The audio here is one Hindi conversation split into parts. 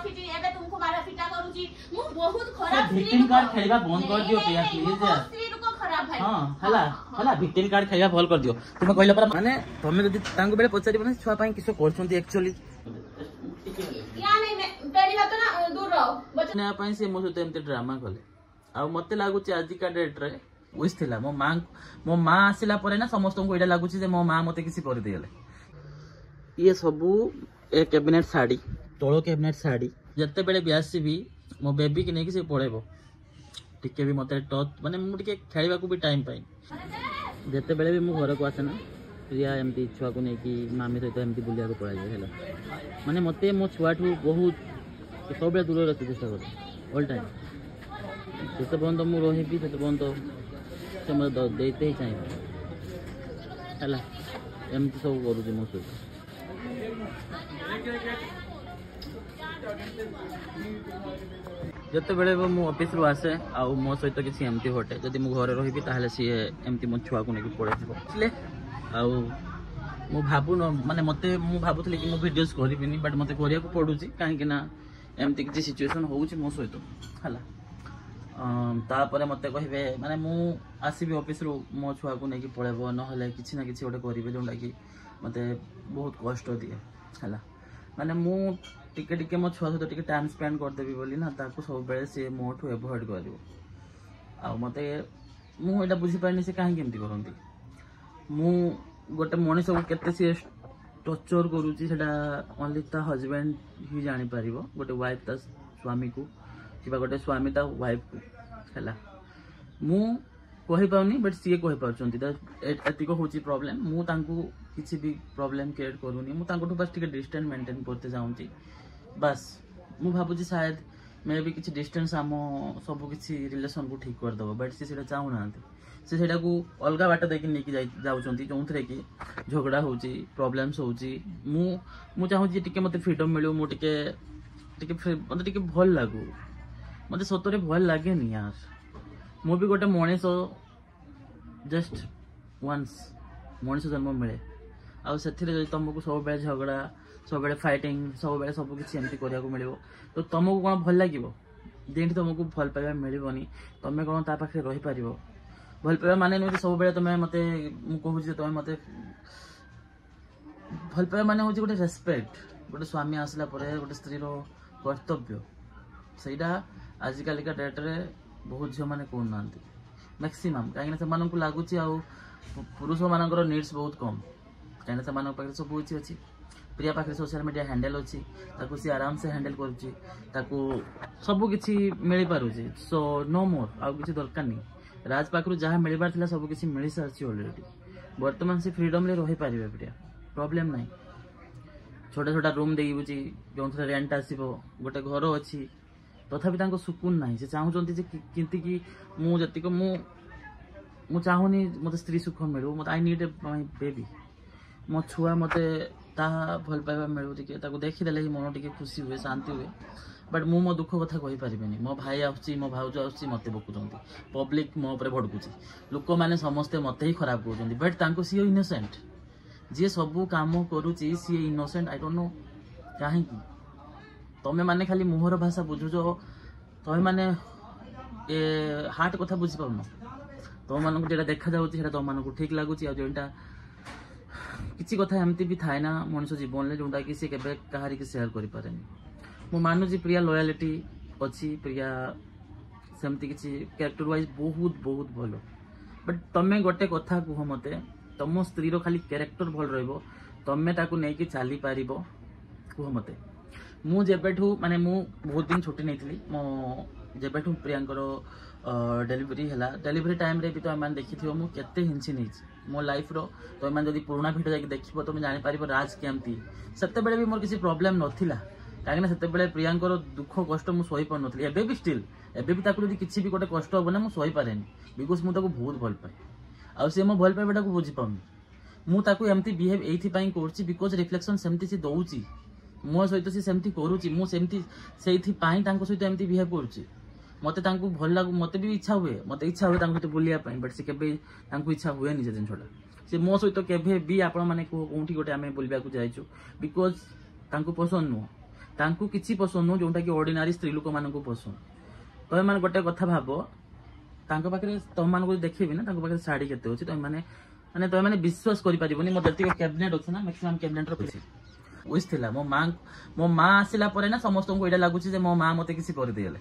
फिटी एबे तुमको मारा फिटा करूची मु बहुत खराब विक्टिम कार्ड खेलबा बंद कर दियो प्रिया प्लीज यार स्त्री को खराब भाई हां हला विक्टिम कार्ड खेलबा भल कर दियो तुम कहला पर माने तुम जदी तांको बेले पचारी बने छुआ पई किसो करछंती एक्चुअली या नहीं पेरी बात ना दूर रहो बचना पई से मो सते एमते ड्रामा कले आ मते लागुची आज का डेट रे विश थिला मो मां आसिला परे ना समस्त को एडा लागुची जे मो मां मते किसी कर दियले ये सबू ए कैबिनेट साड़ी तोलो कैबिनेट साड़ी जते बेले भी आसीबी मो बेबी के नेकी से पळेबो टिके भी मते टच माने मु टिके खेलिबा को भी टाइम पाई जते बेले भी मु घर को आसे ना प्रिया एमती छुआ को नेकी मामी सहित एमती बुलिया को पळाई हेला माने मते मो छुआ ठू बहुत सब दूर रहते चेष्टा कर ऑल टाइम जते बंद मु रहिबी तते बंद से मते देते ही चाहिए हेला एमती सब करू जे मो सहित जते बेले मु ऑफिस रु आसे आ मो सहित किसी एमती हटे जदि मु घरे रहिबी ताहले सी एमती मो छुआ को नेकी पळे दिबो इसले आ मु भाबु न माने मते मु भाबुथले कि मु वीडियोस करिबिनी बट मते करिया को पडुची काहे कि ना एमती किसी सिचुएशन होउची मो सहित हला तापरे मते कहिबे माने मु आसीबी ऑफिस रु मो छुआ को नेकी पळेबो न हले किछि ना किछि ओटे करिबे जोंडा कि मते बहुत कष्ट दिए हला माने मु टिके टिके मो छुआ सहित टिके टाइम स्पेंड कर देबी बोली ना ताको सब बेले से मोठो अवॉइड करिवो आ मते मु एटा बुझी पाइनी से काहे केमती करंती मु गोटे मनीष को केते सी टर्चर करूची सेटा ओनली ता हस्बैंड ही जानि परिबो गोटे वाइफ ता स्वामी को किबा गोटे स्वामी ता वाइफ को हला मु कहि पाउनी बट सी कहि पाउचंती ता एतिको होची प्रॉब्लम मु तांको किछि भी प्रॉब्लम क्रिएट करूनी मु तांको बस टिके डिस्टेंस मेंटेन करते जाउंती बस मु भाबुची शायद मे भी किछि डिस्टेंस आमो सब किछि रिलेशन को ठीक कर दबो बट सी सेटा चाहू नांती से सेटा को अलगा बाट देकी नेकी जाउचंती जोंथरे कि झगड़ा होची प्रॉब्लम्स होची मु चाहू जे टिके मते फ्रीडम मिलू मु टिके मते टिके भल लागू मते सतरे भल लागे नि यार मु भी गोटे मनीष जस्ट वंस मनीष जन्म मिले आ से तुमको सब बेले झगड़ा सब बेले फाइटिंग सब बेले सब किसी एमती करिया को मिलिबो तो तुमको कोन भल लागिवो जेंటి तुमको भल पाइबा मिलिबोनी तमे कोन ता पाखे रहि पारिबो भल पाइबा माने नु सब बेले तमे मते मु कहू जे तमे मते भल पाइबा माने होची गोटे रेस्पेक्ट गोटे स्वामी आसला परे गोटे स्त्री रो कर्तव्य सेटा आज काली का डेट रे बहुत झियो माने कोन नांती मैक्सिमम काहे से मानन को लागुची आ पुरुष मानकर नीड्स बहुत कम कहीं से मान पाखे सब किसी अच्छी प्रिया पाखे सोशल मीडिया हैंडल अच्छी ताकू सी आराम से हैंडल करुच्ची ताकू सब किसी मिल पारुची सो नो मोर आउ किसी दरकार नहीं राज पाखु जहाँ मिलबार थिला सब किसी मिल सारी ऑलरेडी बर्तमान से फ्रीडम ले रही पारे प्रिया प्रॉब्लम नहीं छोटा छोटा रूम देबुची जो रेंट आसो गोटे घर अच्छी तथापि तांको सुकून नहीं से चाहूँ किंती कि मुझे मु चाहूनी मत स्त्री सुख मिलू मत आई नीड ए बेबी मो छुआ मत भल पाइबा मिलू टे देखीदे ही मन टे खुशी हुए शांति हुए बट मु मो दुख कथा कही पारिबेनी मो भाई आउची मो भाउज आउची मते बकुचंती पब्लिक मो ऊपर भड़कुची लोक माने समस्ते मते ही खराब करूचंती बट तांको सी इनोसेंट जे सबू काम करूची सी इनोसेंट आई डोंट नो काहे की तमे माने खाली मुहर भाषा बुझुजो तमे माने ए हार्ट कथा बुझी पाउनो तुम मानक जेटा देखा जाउची सेटा तुम मानक ठीक लागुची आ जेटा किसी कथा एमती भी थाए ना मनुष्य जीवन में जोटा कि सी केबे कहारी के शेयर करि पारेनी मु मानुची प्रिया लॉयल्टी अच्छी प्रिया सेमती किसी कैरेक्टर वाइज बहुत बहुत भलो बट तमे गोटे कथा कुह मते तुम स्त्री रो खाली कैरेक्टर भल रहइबो तमे ताकू नै कि चाली पारिबो कुह मते मु जेबेठू माने मु बहुत दिन छुट्टी नहीं मो जेबेठू प्रियांकर डेलीवरी है डेलीवरी टाइम रे भी तो मैंने देखी मु केते हिंसी नहीं मो लाइफ रो तो मैंने जब पुराना भिडियो जाकि देखिबो तो मैं जानि पारिबो राज केमती सेते बेले भी मोर किसी प्रॉब्लम नथिला काहे ना सेते बेले प्रियांकर दुख कष्ट मु सही पर नथली एबे भी स्टिल एबे भी ताकू यदि किछि भी गोटे कष्ट हो ना मु सही पारेनी बिकॉज मु ताकू बहुत भल पाए आ से मो भल पाएबेटा को बुझी पाउनी मु ताकू एमती बिहेव एथि पई करछि बिकॉज रिफ्लेक्शन सेमती से दउछि मो सहित से सेमती करूछि मु सेमती सेथि पई तांको सहित एमती बिहेव करछि मते तांको भल लागु मते भी इच्छा हुए मते इच्छा हुए तांको तो बुलिया पई बट से केबे तांको इच्छा हुए नि जे दिन छोटा से मो सहित केबे भी आपण माने कोठी गोटे आमे बुलबा को जाइछु बिकॉज तांको पसंद नु तांकु किछि पसंद नो जोंटा कि ऑर्डिनरी स्त्री लोक मान को पसंद तमे मान गोटे कथा भाबो तांको पाखरे तम मान को देखिबि ना तांको पाखरे साड़ी केते होछि तमे माने विश्वास करि परिबोनी मो जति कैबिनेट अछि ना मैक्सिमम कैबिनेट रो किछि उइस थिला मो मां आसिला परे ना समस्त को एडा लागुछि जे मो मां मते किछि कर देले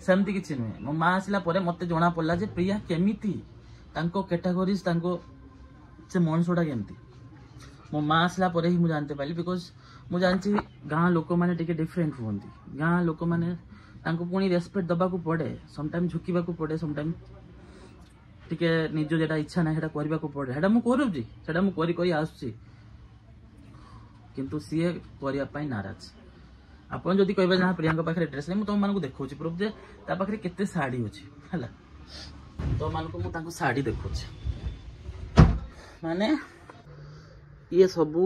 सेमती किछि नुहे मो मां आसिला परे मते जणा पड़ला जे प्रिया केमिति तांको कैटेगरीज तांको से मनसोडा केमती मो मां आसिला परे ही मु जानते पाइली बिकॉज मु जानछि गां लोक माने टिके डिफरेंट होंदी गां लोक माने तांको पुनी रेस्पेक्ट दबा को पड़े सम टाइम झुकीबा को पड़े सम टाइम टिके निजो जेटा इच्छा ना हेटा करबा को पड़े हेटा मु करूजी सेटा मु करी आसुची किंतु सीए करिया पई नाराज आपण जदी कहबे ना प्रियंका पाखरे ड्रेस नै मु तुम मान को देखौची प्रूफ जे ता पाखरे केते साड़ी होची हला तो मान को मु तांको साड़ी देखौची माने ये सबू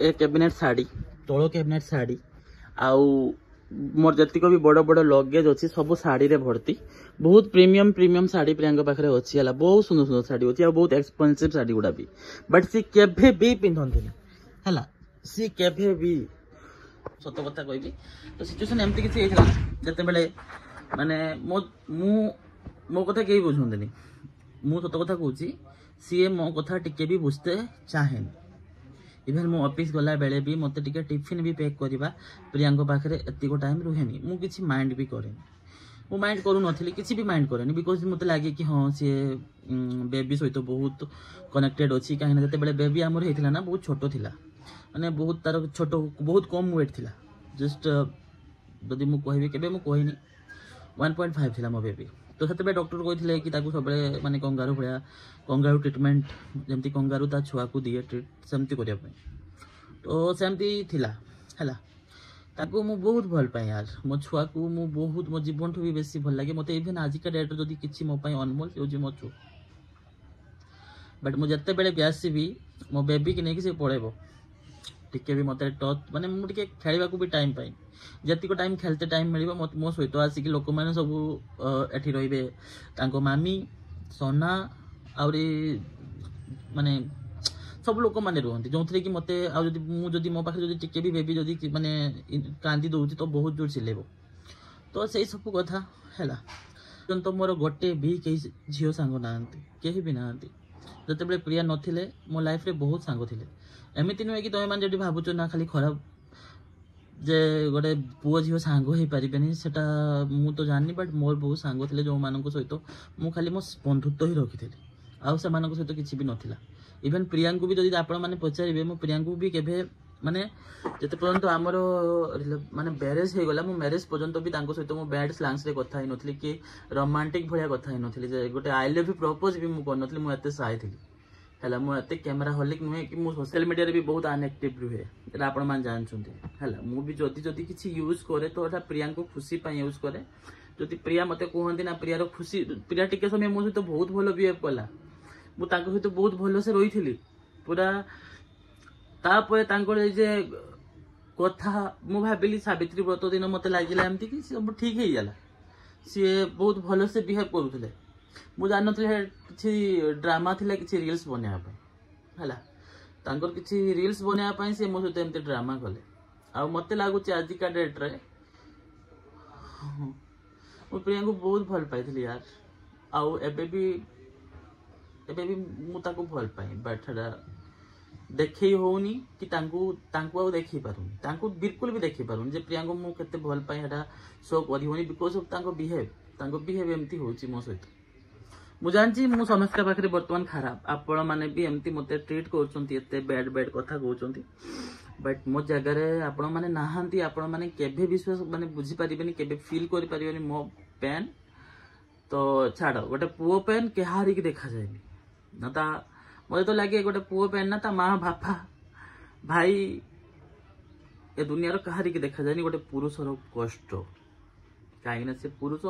ए कैबिनेट साड़ी तोलो कैबिनेट साड़ी आउ मोर जतिको भी बड़ बड़ लगेज अच्छी सब साड़ी रे भर्ती बहुत प्रीमियम साड़ी प्रियंका पाखरे अच्छी है बहुत सुंदर सुंदर साड़ी अच्छी बहुत एक्सपेंसिव साड़ी गुड़ा भी बट सी केभे भी पिंधंती है सी केभे भी सत कथा कहबी तो सिचुएशन एमती किसी होइथला जते बेले माने मो कथा केही बुझंतनी मु सत कथा कहूची सी मो कथा टिके भी बुझते चाहेन इभन मो ऑफिस गला बेले भी मते टिके टिफिन भी पैक करबा प्रियंका पाखरे एतिको टाइम रुहेनी मु किछि माइंड भी करेनी मु माइंड करू नथिली किछि भी माइंड करेनी बिकॉज मते लागे कि हां से बेबी सहित बहुत कनेक्टेड अछि काहे जते बेले बेबी हमर हेतिला ना बहुत छोटो थिला माने बहुत तार छोटो बहुत कम वेट थिला जस्ट जदि मु कहबी केबे मु कहिनी 1.5 थिला मो बेबी तो सेते बे डॉक्टर कहिथिले कि ताकू सबले माने कंगारू भया कंगारू ट्रीटमेंट जेमती कंगारू ता छुआ को दिए ट्रीट सेमती करिया पई तो सेमती थिला हला ताकू मु बहुत भल पाए यार मो छुआ को मु बहुत मो जीवन ठो भी बेसी भल लागे मते इवन आज का डेट जदि किछि मो पई अनमोल होजी मो छु बट मु जत्ते बेले ब्यासी भी मो बेबी के नेकी से पळेबो टिके भी मते टच माने मु टिके खेलिबा को भी टाइम पाई जति को टाइम खेलते टाइम मिलिबो मो सहित आसिक लोक माने सब एठी रहिबे तांको मामी सोना आउरी माने सब लोक माने रहंती जोंथरे कि मते आ जदी मो पाखे जदी टिके भी बेबी जदी माने कांदी दोउती तो बहुत जोर चिलेबो तो सेही सब कथा हैला जंतो मोर गोटे भी के झियो सांगो नांती केही भी नांती जते बेले प्रिया नथिले मो लाइफ रे बहुत सांगो थिले एमिति नुहे कि तमे मान जदी भाबुचो ना खाली खराब जे गोटे पुओ झियो सांग हो पारिबेनी सेटा मु तो जाननी बट मोर बहुत सांग थिले जो मानक सहित मु खाली मो बंधुत्व ही रखिथिली आउ से मानक सहित किछि भी नथिला इवन प्रियांकु भी जदी आपण माने पचारिबे मु प्रियांकु भी केभे माने जते पर्यंत हमर माने मैरिज हे गला मु मैरिज पर्यंत भी तांको सहित मु बैड स्लैंग्स रे कथा ही नथिली कि रोमांटिक भलिया कथा ही नथिली जे गोटे आई लव यू प्रपोज भी मु कर नथिली मु एते साइ थिली हैला मु एते कैमरा हॉलिक नुहे कि मु सोशल मीडिया रे भी बहुत अनएक्टिव रुहे एटा आपण मान जान छुंती हैला मु भी जदी किछि यूज करे तो एटा प्रियांको खुशी पई यूज करे जदी प्रिया मते कहंती ना प्रिया रो खुशी प्रिया टिके समय मो सहित बहुत भलो बिहेव कला मु तांको सहित बहुत भलो से रहिथिली पूरा तापरे तांको जे कथा मु भाबिली सावित्री व्रत दिन मते लागिला एमती कि सब ठीक हे जाला सी बहुत भलो से बिहेव करूथिले मु जान नथिले किछि ड्रामा थिला किछि रील्स बनेया पय हला तांकर किछि रील्स बनेया पय से मो सहित एमती ड्रामा कले आ मते लागु छि आज का डेट रे मु प्रिया को बहुत भल पाइथिली यार आउ एबे भी मु ताको भल पाई बट हडा देखै होउनी कि तांको आउ देखि पारुनी तांको बिल्कुल भी देखि पारुनी जे प्रिया को मु केते भल पाई हडा शो करि होनी बिकॉज़ ऑफ तांको बिहेव एमती होउची मो सहित मु जानची मु समस्त पाखरे वर्तमान खराब आपण माने भी एमती मते ट्रीट करचंती एते बैड कथा कहउचंती बट मो जगह रे आपण माने नाहांती आपण माने केभे विश्वास माने बुझी परिबेनी केभे फील करि परिबेनी मो पेन तो छाड़ गोटे पुओ पेन के हारी की देखा जाएनी ना ता मते तो लागे गोटे पुओ पेन ना ता मां बापा भाई ए दुनिया रो कहारी की देखा जाएनी गोटे पुरुष रो कष्ट काहे ना से पुरुष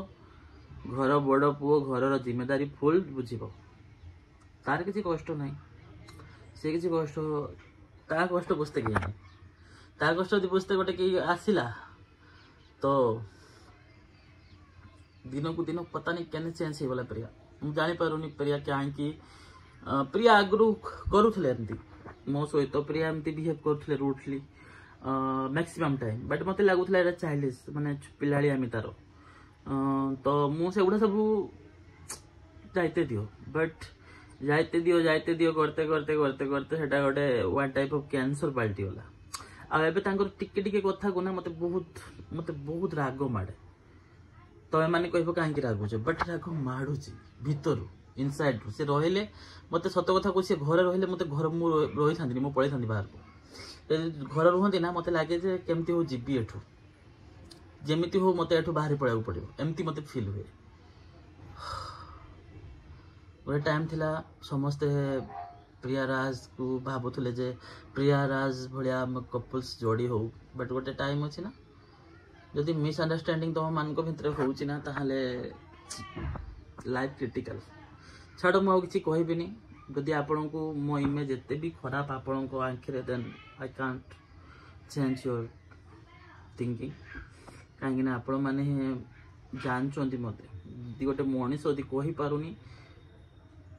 घर बड़ पुओ घर जिम्मेदारी फुल बुझिबो तार किसी कष्ट नहीं से किसी कष्ट ता कष्ट बुझते कि नहीं ता कष्ट यदि बुझते गोटे कि आसिला तो दिन को दिन पता नहीं केने चेंज हो गला प्रिया मु जानि पारुनी प्रिया काहे प्रिया आगरू करूथले एमती मो सहित प्रिया एमती बिहेव करूथले रूटली मैक्सिमम टाइम बट मत लगुला चाइल्डिश माने पिलाड़ियामी तार तो मुझे सब जाते दियो बट जाते दियो करते करते करते करते सेटा गोटे वन टाइप ऑफ कैंसर पलटि गला आ टिके टिके कथा को ना मते बहुत राग माड़े तो एम कह कहीं रागुच बट राग माड़ुची भितर इनसाइड से रहिले मत सत कथा को सी घर रहिले मत घर रही था मु पड़े था बाहर को घर रुहती ना मत लगे केमती हो जीवी एठू जमीती हो मत एठू बाहर पड़ा पड़ो एमती मत फिल हुए गोटे टाइम थिला समस्ते प्रियाराज को भावुले जे प्रियाराज भाया कपल्स जोड़ी हो बट गोटे टाइम अच्छी ना जदि मिसअंडरस्टैंडिंग तुम मान भितर होना ताहले लाइफ क्रिटिकल छाड़ मुझे कहबी जदि आपण को मो इमेज एते भी खराब आपण को आंखिरे then I can't change your thinking कहीं आपण मैंने जानते मत गोटे मनीष यदि कही पारुनी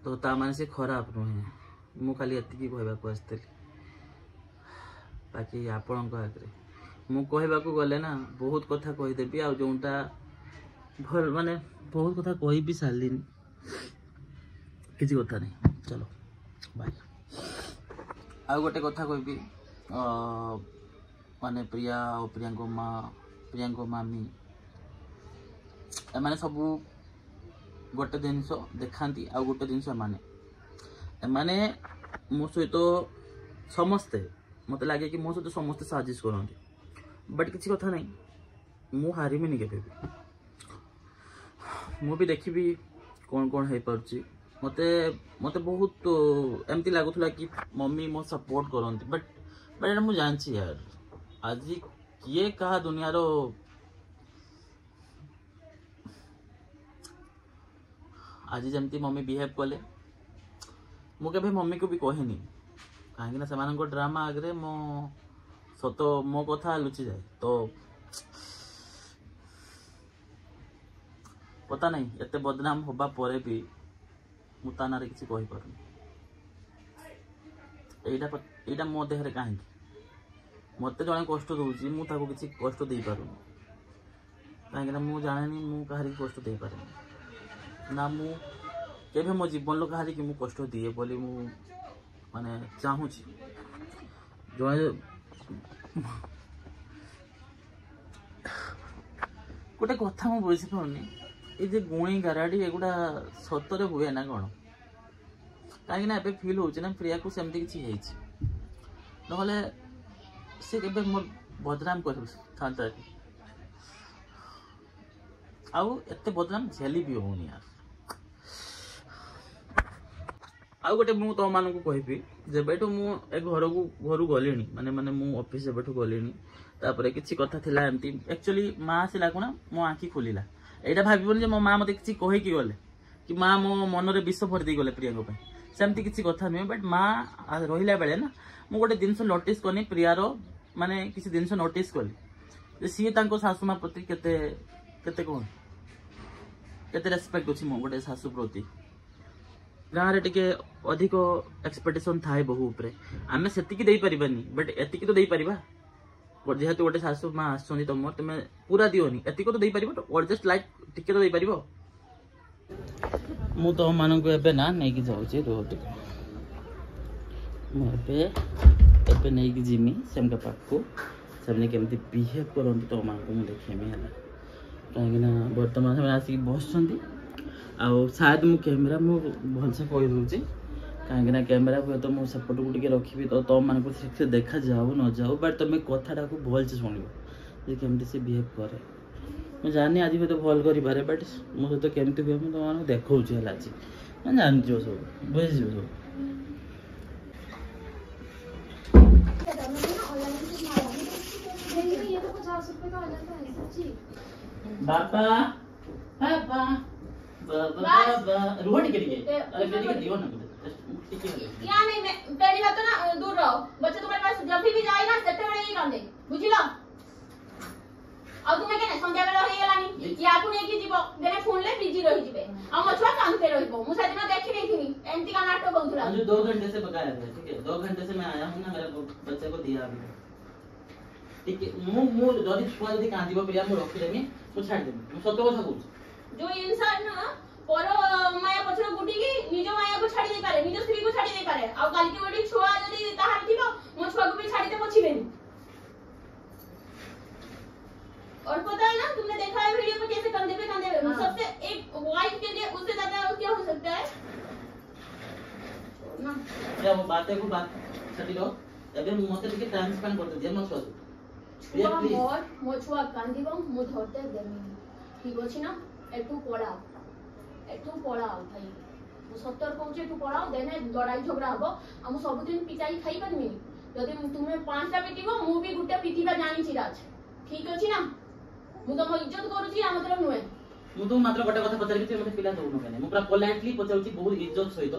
तो ता माने से खराब नुहे मु खाली एतिकी कहबाक आसती बाकी आपण आगे मु कहबाक गले ना बहुत कथा कहीदेवी आ जोटा भल माने बहुत कथा कही भी सारे किसी कथा नहीं चलो बाय आ गोटे कथा कहबी माने प्रिया और प्रियांको मामी एमाने सबू गोटे जिनस देखाती आ गोटे जिनस एमाने मो सहित समस्ते मत लगे कि मो सहित समस्ते साजिश करते बट किसी कथा नहीं मु हारिमिनी के मु भी देखी कौन कौन हो पार्ची मते मते बहुत एमती लगुला कि मम्मी मो सपोर्ट करती बट मुझे जानची यार आज किए कहा दुनियार आज जमती मम्मी बिहेव कले मुझे मम्मी को भी कहनी कहीं से ड्रामा आगे मो सत मो कथा लुचि जाए तो पता नहीं एते बदनाम होबा परे भी मुताना रे किसी कहि पारुनी एटा मो देहरे कहीं मते जने कष्ट दूची मु ताको किसी कष्ट दे पारुनी कहीं मु जाने मु कहारी कष्ट दे पारे ना मु केबे मो जीवन लो कहारी कि मु कष्ट दिए बोली मु माने चाहू जने गोटे कथा मु बुझी पारुनी ये गुणी गाराड़ी एगुड़ा सतरे हुए ना कौन कहीं ना फिल हो प्रिया को सेमती किसी ना सी के मोर बदनाम कर आउ एते बदनाम झेली भी होनी यार आउ गोटे मु तो मान को कहबी जेबेठू मु घर को गली माने माने मु ऑफिस जेबेठू गली तापर किसी कथा थिला एमती एक्चुअली माँ आसला को ना मो आँखि खोलिला एटा भावन मो माँ मत किसी कहीकि गले कि माँ मो मनरे विष भरी गले प्रिया सेमती किसी कथा नुहे बट माँ रहा बेले ना मु गोटे जिनस नोटिस कनी प्रियार माने किसी जिनस नोटिस कली सी शाशुमा प्रति केते केते कौन केते रेस्पेक्ट अच्छी मो गोटे शाशु प्रति गाँव में टिके अधिक एक्सपेक्टेशन थाए बहु उपरे आमे सेतिकी दे परिबानी बट एतिकी तो दे परिबा जेहेतु गोटे शाशु माँ आसुँच तुम तुम्हें पूरा दियोनी एतिक तो दे पार जस्ट लाइक टिके तो दे पार मु तो मान को एबे ना नहीं जाऊँगी रुह मुझे नहीं जिमी सेमका पाख को से केमती बिहेव करती तो माँ को मुझे देखेमी है कहीं बर्तमान से आसिक बस शायद मु कैमेरा मु भलसे कही दूसरी कहीं कैमेरा हुए तो मुझे सेपट को टे रखी तो तुम मान ठीक से देखा जाऊ न जाऊ बट तुम कथा को भलसे शुण केमती से बिहेव करे मैं जानी आज भी तो भल करे बट मो सहित केमती हुए मुझे तुम देखा आज मैं जानच सब बुझी सब बाबा बाबा बाबा रुह टिके अरे बेटी दियो ना या नहीं मैं पहली बात तो ना दूर रहो बच्चे तुम्हारे पास जब भी जाए ना सेटे बड़े ही कांदे बुझिलो अब तुम्हें केने संध्या बेला होई गेलानी या को नहीं की जीवो देने फोन ले बिजी रही जिवे आ मछुआ कांदते रहिबो मु सेदिन देखि नहीं थी एंती का नाटक बहुतला मुझे 2 घंटे से पकाया था ठीक है 2 घंटे से मैं आया हूं ना मेरे बच्चे को दिया अभी टिके मु जदी छुआ जदी कांदिबो प्रिया मु रखि देमी मु छाड़ देमी मु सत्य कथा कहू जो इंसान ना पर माया पछरो गुटी की निज माया को छाड़ी दे पारे निज स्त्री को छाड़ी दे पारे आ काल के ओडी छुआ जदी ताहार थिबो मो छुआ को भी छाड़ी दे पछिबेनी। और पता है ना तुमने देखा है वीडियो में कैसे कंधे पे कंधे सबसे एक वाइफ के लिए उससे ज्यादा क्या हो सकता है ना या वो बातें को बात छटी लो एबे मते टिके टाइम स्पेंड करते जे मो छुआ छुआ मोर मो छुआ कांदिबो मो धरते देमी ठीक अछि ना एटू पळाओ भाई मो सत्तर कहूचे एटू पळाओ देने लड़ाई झगड़ा हबो हम सब दिन पिटाई खाई परमी जदी तुमे पांचटा पिटिबो मु भी गुटे पिटिबा जानि छी राज ठीक अछि ना मु तो मो इज्जत करूची आ मतलब नुए मु तो मात्र गोटे कथा पचारि कि मते पिला दउनो केने मु पूरा पोलाइटली पचाउची बहुत इज्जत सहित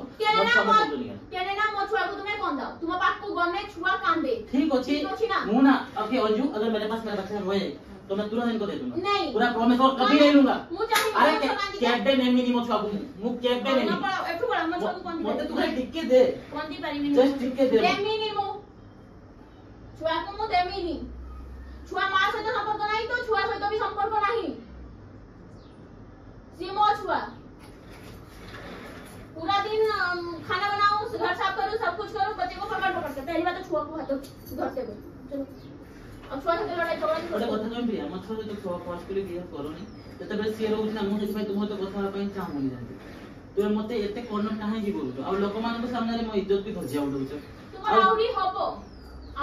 केने ना मो छुआ को तुमे कोन दाओ तुम पाक को गने छुआ कांदे ठीक अछि ना मु ना ओके अजू अगर मेरे पास मेरा बच्चा रोए तो मैं तुरंत इनको दे दूंगा नहीं पूरा प्रॉमिस और कभी नहीं लूंगा मु चाहि अरे कैबे नहीं मिनी मो छुआ को मु कैबे नहीं एठू बड़ा मो छुआ को कोन मते तुरे टिके दे कोन दी पारिबी जस्ट टिके दे देमिनी मु छुआ को मु देमिनी छुआ मां से तो संपर्क नहीं तो छुआ से तो भी संपर्क नहीं सी मो छुआ पूरा दिन खाना बनाऊं घर साफ करूं सब कुछ करूं बच्चे को पकड़ के पहली बात तो छुआ को हाथ घर से चलो अब छुआ से लड़ाई झगड़ा ओटे कथा जों भी मत छुआ तो छुआ पास के लिए करोनी जते बेले से रहउ ना मु जति भाई तुम तो कथा पई चाहूनी जानते तुम मते एते कोन काहे जी बोलु अब लोक मान को सामने रे मो इज्जत भी धजिया उडउछ तुम आउरी हबो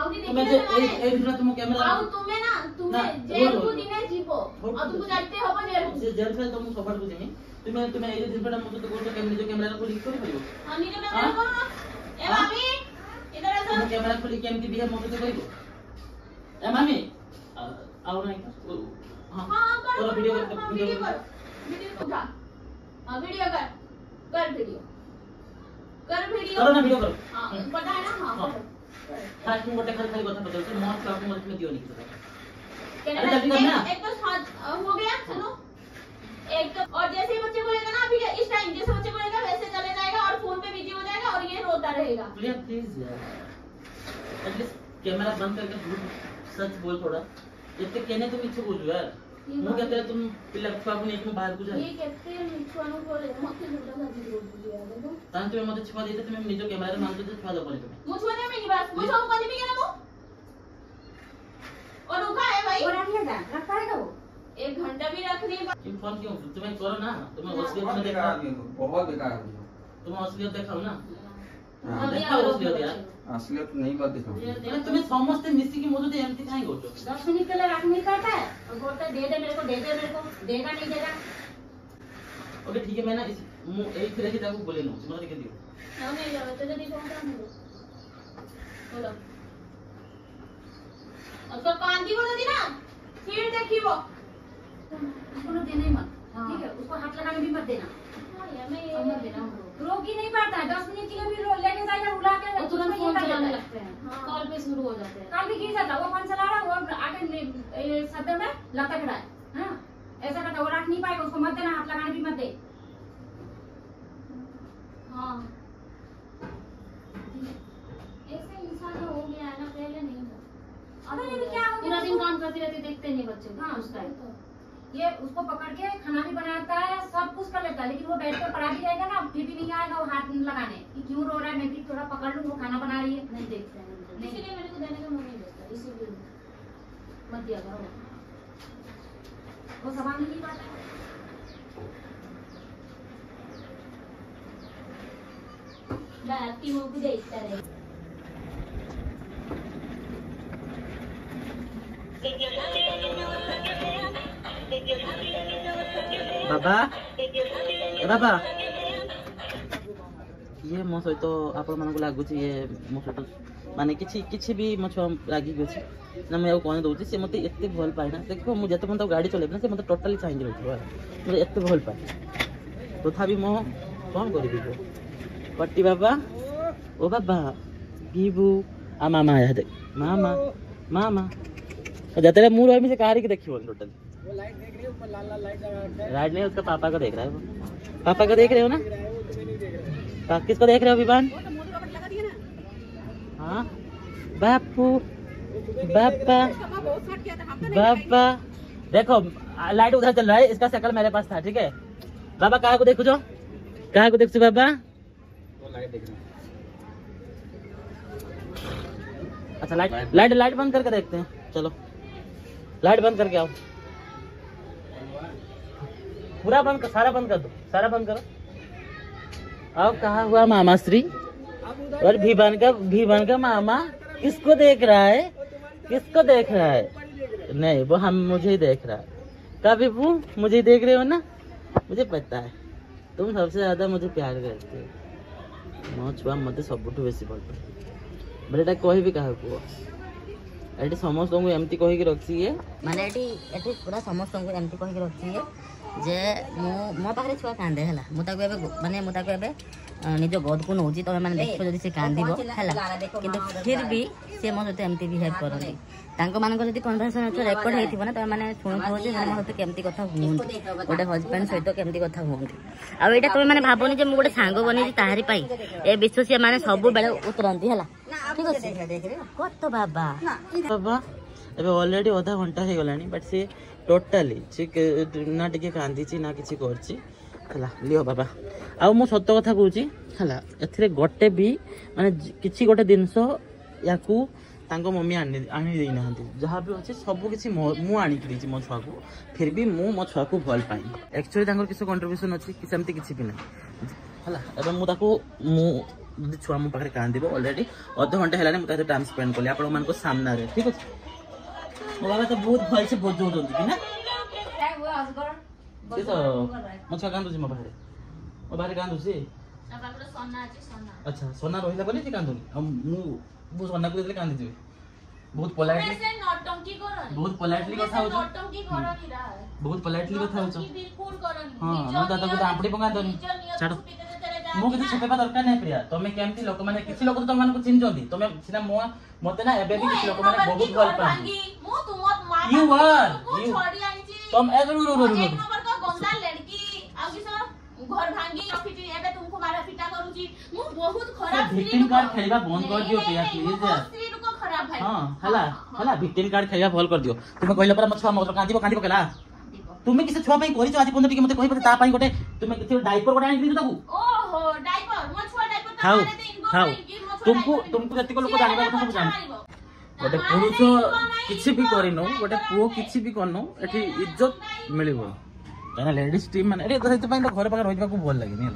आउरी देखिले ए भिडियो तुम कैमरा आउ तुमे ना तुमे जेल को दिने जीवो अब तुमको जाते हबो जेल को जेल से तुम सफर को जिमी तुमे तुमे ए दिनटा मते तो गोटे कैमरा को लिख कर परिबो अनि के कैमरा को ए मामी इधर आ तुम कैमरा खोली केमती बिहेव मते तो करिबो ए मामी आओ ना हां करो वीडियो कर वीडियो उठा हां वीडियो कर वीडियो करो ना वीडियो करो हां पता है ना हां फास्ट में गोटे खाली कथा बदल से मौत का मत में दियो नहीं अरे जल्दी करना एक तो हो गया सुनो एक तो और जैसे ही बच्चे बोलेगा ना अभी इस टाइम जैसे बच्चे बोलेगा वैसे चले जाएगा और फोन पे बिजी हो जाएगा और ये रोता रहेगा प्लीज यार एटलीस्ट कैमरा बंद करके सच बोल थोड़ा इतने कहने तुम इच्छा बोलो यार मु कहते तुम पिला छुआ को एक में बाहर को जाए ये कहते छुआ को बोले मत झूठा सा बोल दिया देखो तान तुम मते छुआ देते तुम निजो कैमरा रे मान देते छुआ दो पड़े तुम मु छुआ नहीं मेरी बात मु छुआ को कदी भी केना मु और रुका है भाई और रखिए जा रख पाएगा वो 1 घंटा भी रख नहीं तुम फोन क्यों तुम्हें करो ना तुम्हें असलियत में देखा बहुत बेकार है तुम असलियत दिखाओ ना देखा असलियत यार असलियत नहीं बात दिखाओ तुम्हें समस्त मिसी की मौजूद एमती काहे करछो 10 मिनट के लिए रख नहीं करता है और बोलता है दे दे मेरे को देगा नहीं देगा ओके ठीक है मैं ना इस एक फिर के जाको बोले नो तुम्हारे के दियो हां नहीं जावे तो जल्दी फोन कर बोलो और तो कांदी को दी ना फिर देखिबो उसको देना ही मत ठीक है उसको हाथ लगाने भी मत देना हां यार मैं मत देना रोक ही नहीं पाता है 10 मिनट के लिए भी लेके जाएगा रुला के तुरंत फोन चलाने लगते हैं कॉल पे शुरू हो जाते हैं कल भी गिर जाता वो फोन चला रहा वो आगे सदर में लटक रहा है हां ऐसा करता वो रख नहीं पाएगा उसको मत देना हाथ लगाने भी मत दे हां ऐसे इंसान हो गया है ना पहले नहीं था अबे ये क्या हो पूरा दिन काम करती रहती देखते नहीं बच्चे हाँ उसका ये उसको पकड़ के खाना भी बनाता है सब कुछ कर लेता है लेकिन वो बेड पे पड़ा भी रहेगा ना फिर भी नहीं आएगा वो हाथ लगाने कि क्यों रो रहा है मैं भी थोड़ा पकड़ लूं वो खाना बना रही है नहीं देखते हैं इसलिए मेरे को देने का मन नहीं करता इसीलिए मत दिया करो वो संभाल नहीं पाता बैठी मूवी देखता रहे बाबा बाबा ये मो सहित आपण मन को लागु ये मो सहित माने किछि भी मो छ लागी गछि ना मैं कोन दउछि से मते एते भल पाए ना देखो मु जते मन गाड़ी चलेबे ना से मते टोटली चेंज रहथि मते एते भल पाए तथापि मो कोन करबी को पट्टी बाबा ओ बाबा बीबू आ मामा आया देख मामा मामा जतले मु रही से कार के देखियो टोटल वो लाइट देख रही है ऊपर लाल लाल लाइट लगा रखा है लाइट नहीं उसका पापा का देख रहा है वो पापा का देख रहे हो ना किसको देख रहे हो विवान हाँ बापू बाबा बाबा देखो लाइट उधर चल रहा है, इसका शक्ल मेरे पास था, ठीक है बाबा। कहाँ को देखो जो, कहाँ को देखो बाबा? अच्छा लाइट बंद करके देखते हैं, चलो लाइट बंद करके आओ, पूरा बंद कर, सारा बंद कर दो, सारा बंद करो। अब कहाँ हुआ मामा श्री और भीवन का मामा किसको देख रहा है, किसको देख रहा है? नहीं वो हम मुझे ही देख रहा है। कभी वो मुझे ही देख रहे हो ना, मुझे पता है तुम सबसे ज्यादा मुझे प्यार करते हो। मो छुआ मत सबुठ बेसी भल पाए बेटा कह भी क्या पुओ एटी समस्त को एमती कहीकि रखी है माने एटी पूरा समस्त को एमती कहीकि रखी है जे मो पाखे छुआ कांदे है माने निज गोद को नौची तुम मैंने देख जब से कांदो है कि फिर भी सी मो सहित एमती बिहेव करती मान कन्भरसेसन रेकर्ड होती ना तुम मैंने शुणुव जे मो सहित केमती कथा हूँ गोटे हजबैंड सहित केमती कथा हूँ आईटा तुम मैंने भावनी जो गोटे सांग बनी ताहारी ए विश्व सी मैंने सब बेले उतरती है ठीक अच्छे कत बाबा बाबा एबे ऑलरेडी आधा घंटा हो गलानी बट से टोटाली ना टिके कांदी ना किसी करची हला लियो बाबा आउ मु सत्य कथा कहूची हला एथिरे गोटे भी माने किछि गोटे जिंस याकू तांको मम्मी आनी दे नाहंती जहाँ भी अच्छे सब किसी मु आनी की मो छुआ को फिर भी मु मो छुआ को भल पाई एक्चुअली तांकर किसी कंट्रीब्यूशन अच्छी कि सेमती किछि भी नहीं हला एबे मु ताको मु छुआ मो पाखे कांदिबो ऑलरेडी अध घंटा हेलाने मु ताते टाइम स्पेंड करली आपण मान को सामना रे ठीक अछि मो बाबा तो बहुत भल से बोझ होती कि ना से तो मो छुआ कांदुची मो बाहर कांदुची अच्छा सोना रहिला बोली कांदुनी मु सोना को देले कांदी जेबे बहुत पोलाइटली कथा हो बहुत पोलाइटली कथा हो हां न दादा को आपड़ी पंगा दनी छाड़ मो किसी छपेबा दरकार नहीं प्रिया तमे केमती लोक माने किछि लोक तो मन को चिन जंदी तमे सिना मो मते ना एबे भी किछि लोक माने बहुत भल पानी मु तुम मार यू आर यू छोड़ी आनी छी तुम ए रो नंबर का गंदा लड़की आ किस घर भांगी रखिची एबे तुमको मारा पिटा करूची मु बहुत खराब विक्टिम कार्ड खेलबा बंद कर दियो प्रिया प्लीज स्त्री को खराब भाई हां हला विक्टिम कार्ड खेलबा भल कर दियो तुमे कहले पर मछुआ मोर कांदी केला तुमे किसे छुआ पई करिছো आज पंद्र टिके मते कहि ता पई गोटे तुमे किसे डायपर गोटे आनी दिनु ताकू ओहो डायपर मो छुआ डायपर ता तुमको जति को लोक जानिबा କଥା सब जान गोटे पुरुष किछि भी करिनो गोटे पुओ किछि भी करनो एठी इज्जत मिलिबो काना लेडीज टीम माने एठी तो सहित पई घर पाकर रहिबा को भल लागे नहीं